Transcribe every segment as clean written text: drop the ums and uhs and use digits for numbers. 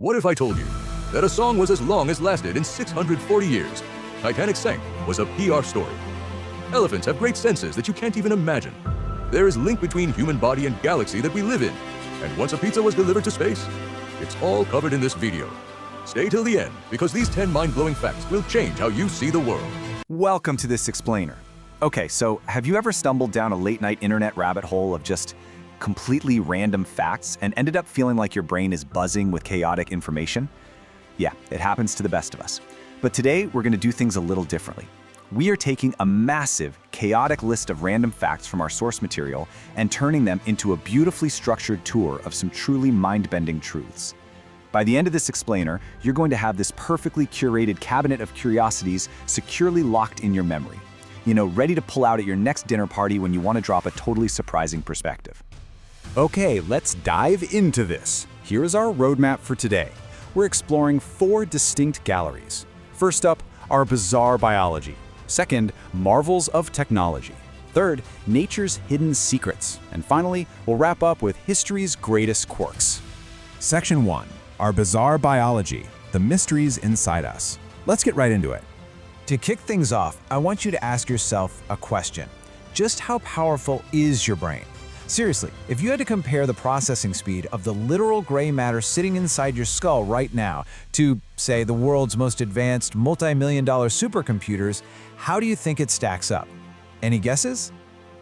What if I told you that a song was as long as lasted in 640 years? Titanic sank was a PR story. Elephants have great senses that you can't even imagine. There is link between human body and galaxy that we live in. And once a pizza was delivered to space, it's all covered in this video. Stay till the end, because these 10 mind-blowing facts will change how you see the world. Welcome to this explainer. Okay, so have you ever stumbled down a late-night internet rabbit hole of just completely random facts and ended up feeling like your brain is buzzing with chaotic information? Yeah, it happens to the best of us. But today, we're going to do things a little differently. We are taking a massive, chaotic list of random facts from our source material and turning them into a beautifully structured tour of some truly mind-bending truths. By the end of this explainer, you're going to have this perfectly curated cabinet of curiosities securely locked in your memory. You know, ready to pull out at your next dinner party when you want to drop a totally surprising perspective. Okay, let's dive into this. Here is our roadmap for today. We're exploring 4 distinct galleries. First up, our bizarre biology. Second, marvels of technology. Third, nature's hidden secrets. And finally, we'll wrap up with history's greatest quirks. Section 1. Our bizarre biology, the mysteries inside us. Let's get right into it. To kick things off, I want you to ask yourself a question. Just how powerful is your brain? Seriously, if you had to compare the processing speed of the literal gray matter sitting inside your skull right now to, say, the world's most advanced multi-million-dollar supercomputers, how do you think it stacks up? Any guesses?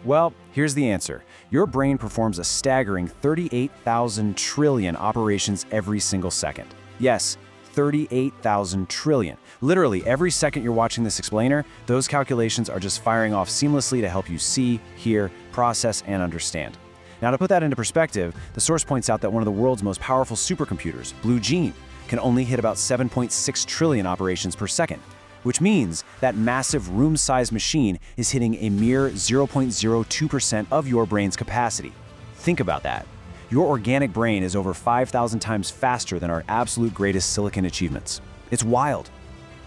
Well, here's the answer. Your brain performs a staggering 38,000 trillion operations every single second. Yes, 38,000 trillion. Literally, every second you're watching this explainer, those calculations are just firing off seamlessly to help you see, hear, process, and understand. Now, to put that into perspective, the source points out that one of the world's most powerful supercomputers, Blue Gene, can only hit about 7.6 trillion operations per second, which means that massive room-sized machine is hitting a mere 0.02% of your brain's capacity. Think about that. Your organic brain is over 5,000 times faster than our absolute greatest silicon achievements. It's wild.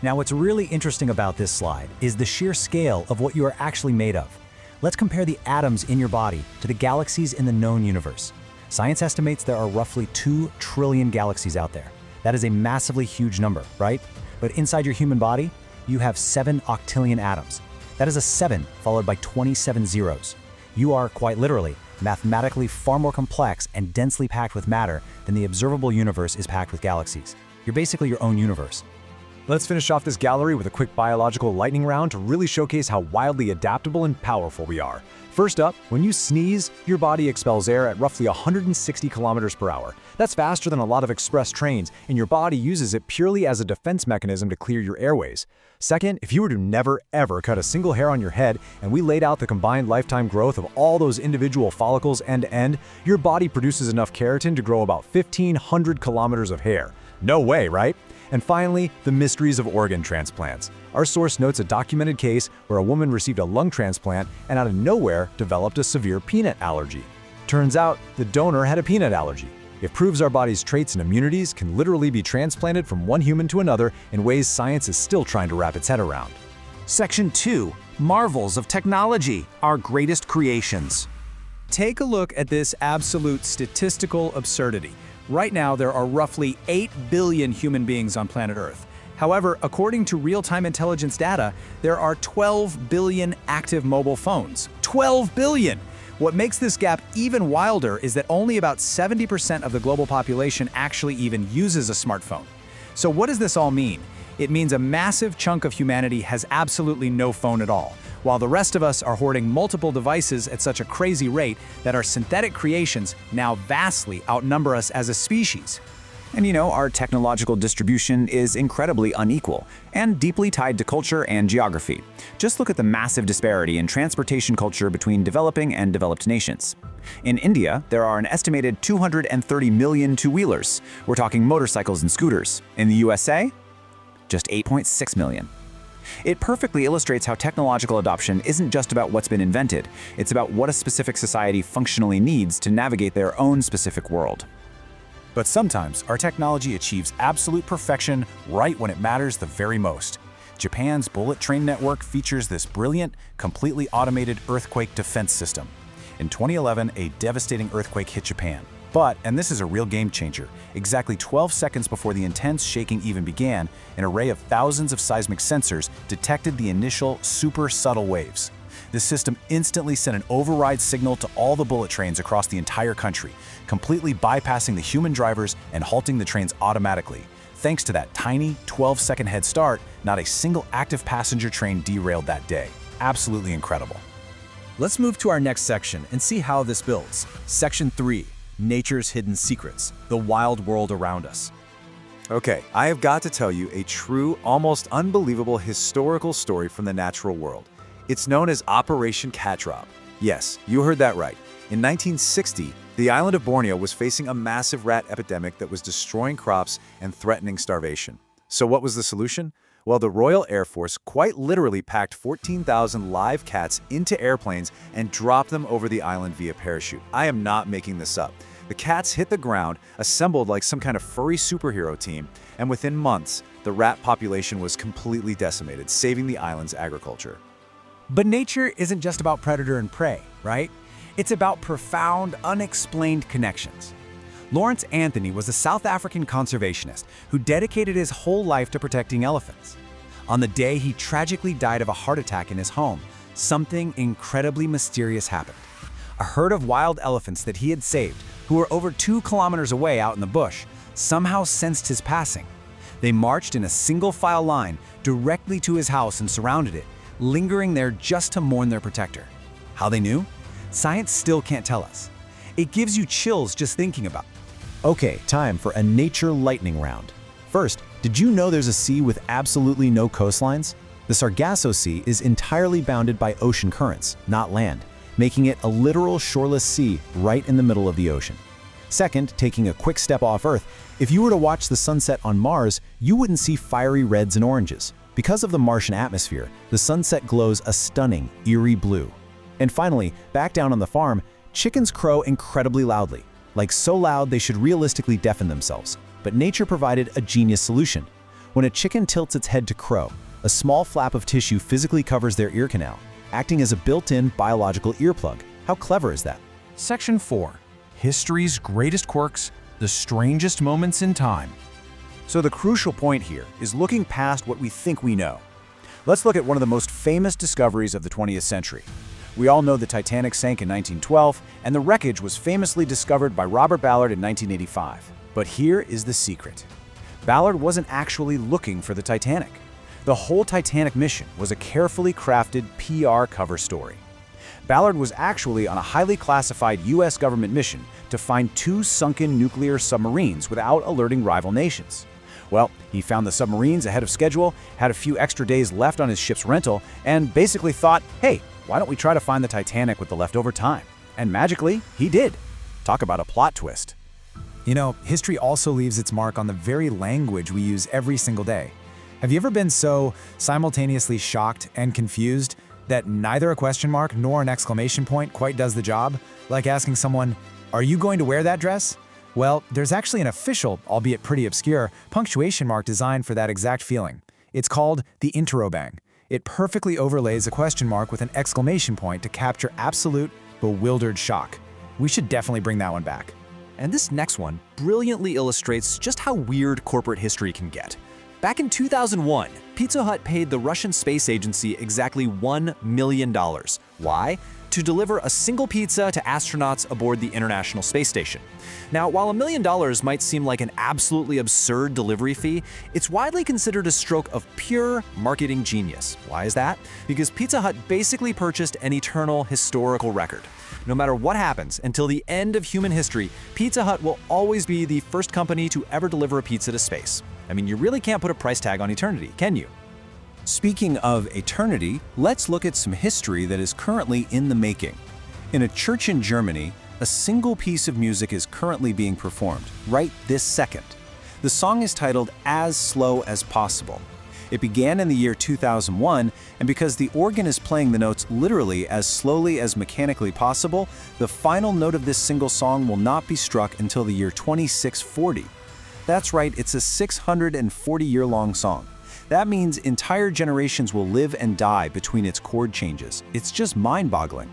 Now, what's really interesting about this slide is the sheer scale of what you are actually made of. Let's compare the atoms in your body to the galaxies in the known universe. Science estimates there are roughly 2 trillion galaxies out there. That is a massively huge number, right? But inside your human body, you have 7 octillion atoms. That is a 7 followed by 27 zeros. You are, quite literally, mathematically far more complex and densely packed with matter than the observable universe is packed with galaxies. You're basically your own universe. Let's finish off this gallery with a quick biological lightning round to really showcase how wildly adaptable and powerful we are. First up, when you sneeze, your body expels air at roughly 160 kilometers per hour. That's faster than a lot of express trains, and your body uses it purely as a defense mechanism to clear your airways. Second, if you were to never ever cut a single hair on your head and we laid out the combined lifetime growth of all those individual follicles end to end, your body produces enough keratin to grow about 1,500 kilometers of hair. No way, right? And finally, the mysteries of organ transplants. Our source notes a documented case where a woman received a lung transplant and out of nowhere developed a severe peanut allergy. Turns out, the donor had a peanut allergy. It proves our body's traits and immunities can literally be transplanted from one human to another in ways science is still trying to wrap its head around. Section 2. Marvels of technology, our greatest creations. Take a look at this absolute statistical absurdity. Right now, there are roughly 8 billion human beings on planet Earth. However, according to real-time intelligence data, there are 12 billion active mobile phones. 12 billion! What makes this gap even wilder is that only about 70% of the global population actually even uses a smartphone. So what does this all mean? It means a massive chunk of humanity has absolutely no phone at all, while the rest of us are hoarding multiple devices at such a crazy rate that our synthetic creations now vastly outnumber us as a species. And you know, our technological distribution is incredibly unequal and deeply tied to culture and geography. Just look at the massive disparity in transportation culture between developing and developed nations. In India, there are an estimated 230 million two-wheelers. We're talking motorcycles and scooters. In the USA, just 8.6 million. It perfectly illustrates how technological adoption isn't just about what's been invented, it's about what a specific society functionally needs to navigate their own specific world. But sometimes our technology achieves absolute perfection right when it matters the very most. Japan's bullet train network features this brilliant, completely automated earthquake defense system. In 2011, a devastating earthquake hit Japan. But, and this is a real game changer, exactly 12 seconds before the intense shaking even began, an array of thousands of seismic sensors detected the initial super subtle waves. This system instantly sent an override signal to all the bullet trains across the entire country, completely bypassing the human drivers and halting the trains automatically. Thanks to that tiny 12-second head start, not a single active passenger train derailed that day. Absolutely incredible. Let's move to our next section and see how this builds. Section 3. Nature's hidden secrets, the wild world around us. Okay, I have got to tell you a true, almost unbelievable historical story from the natural world. It's known as Operation Cat Drop. Yes, you heard that right. In 1960, the island of Borneo was facing a massive rat epidemic that was destroying crops and threatening starvation. So what was the solution? Well, the Royal Air Force quite literally packed 14,000 live cats into airplanes and dropped them over the island via parachute. I am not making this up. The cats hit the ground, assembled like some kind of furry superhero team, and within months, the rat population was completely decimated, saving the island's agriculture. But nature isn't just about predator and prey, right? It's about profound, unexplained connections. Lawrence Anthony was a South African conservationist who dedicated his whole life to protecting elephants. On the day he tragically died of a heart attack in his home, something incredibly mysterious happened. A herd of wild elephants that he had saved, who were over 2 kilometers away out in the bush, somehow sensed his passing. They marched in a single-file line directly to his house and surrounded it, lingering there just to mourn their protector. How they knew? Science still can't tell us. It gives you chills just thinking about it. Okay, time for a nature lightning round. First, did you know there's a sea with absolutely no coastlines? The Sargasso Sea is entirely bounded by ocean currents, not land, making it a literal shoreless sea right in the middle of the ocean. Second, taking a quick step off Earth, if you were to watch the sunset on Mars, you wouldn't see fiery reds and oranges. Because of the Martian atmosphere, the sunset glows a stunning, eerie blue. And finally, back down on the farm, chickens crow incredibly loudly, like so loud they should realistically deafen themselves. But nature provided a genius solution. When a chicken tilts its head to crow, a small flap of tissue physically covers their ear canal, acting as a built-in biological earplug. How clever is that? Section 4. History's greatest quirks, the strangest moments in time. So the crucial point here is looking past what we think we know. Let's look at one of the most famous discoveries of the 20th century. We all know the Titanic sank in 1912, and the wreckage was famously discovered by Robert Ballard in 1985. But here is the secret. Ballard wasn't actually looking for the Titanic. The whole Titanic mission was a carefully crafted PR cover story. Ballard was actually on a highly classified US government mission to find 2 sunken nuclear submarines without alerting rival nations. Well, he found the submarines ahead of schedule, had a few extra days left on his ship's rental, and basically thought, hey, why don't we try to find the Titanic with the leftover time? And magically, he did. Talk about a plot twist. You know, history also leaves its mark on the very language we use every single day. Have you ever been so simultaneously shocked and confused that neither a question mark nor an exclamation point quite does the job? Like asking someone, "Are you going to wear that dress?" Well, there's actually an official, albeit pretty obscure, punctuation mark designed for that exact feeling. It's called the interrobang. It perfectly overlays a question mark with an exclamation point to capture absolute, bewildered shock. We should definitely bring that one back. And this next one brilliantly illustrates just how weird corporate history can get. Back in 2001, Pizza Hut paid the Russian space agency exactly $1 million. Why? To deliver a single pizza to astronauts aboard the International Space Station. Now, while $1 million might seem like an absolutely absurd delivery fee, it's widely considered a stroke of pure marketing genius. Why is that? Because Pizza Hut basically purchased an eternal historical record. No matter what happens, until the end of human history, Pizza Hut will always be the first company to ever deliver a pizza to space. I mean, you really can't put a price tag on eternity, can you? Speaking of eternity, let's look at some history that is currently in the making. In a church in Germany, a single piece of music is currently being performed, right this second. The song is titled As Slow as Possible. It began in the year 2001, and because the organ is playing the notes literally as slowly as mechanically possible, the final note of this single song will not be struck until the year 2640. That's right, it's a 640-year-long song. That means entire generations will live and die between its chord changes. It's just mind-boggling.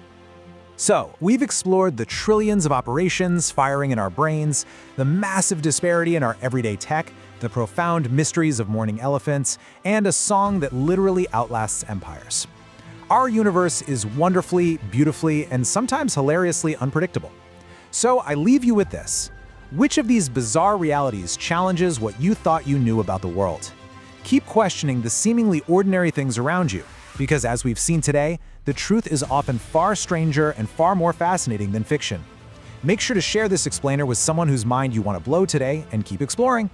So, we've explored the trillions of operations firing in our brains, the massive disparity in our everyday tech, the profound mysteries of mourning elephants, and a song that literally outlasts empires. Our universe is wonderfully, beautifully, and sometimes hilariously unpredictable. So I leave you with this. Which of these bizarre realities challenges what you thought you knew about the world? Keep questioning the seemingly ordinary things around you, because as we've seen today, the truth is often far stranger and far more fascinating than fiction. Make sure to share this explainer with someone whose mind you want to blow today, and keep exploring.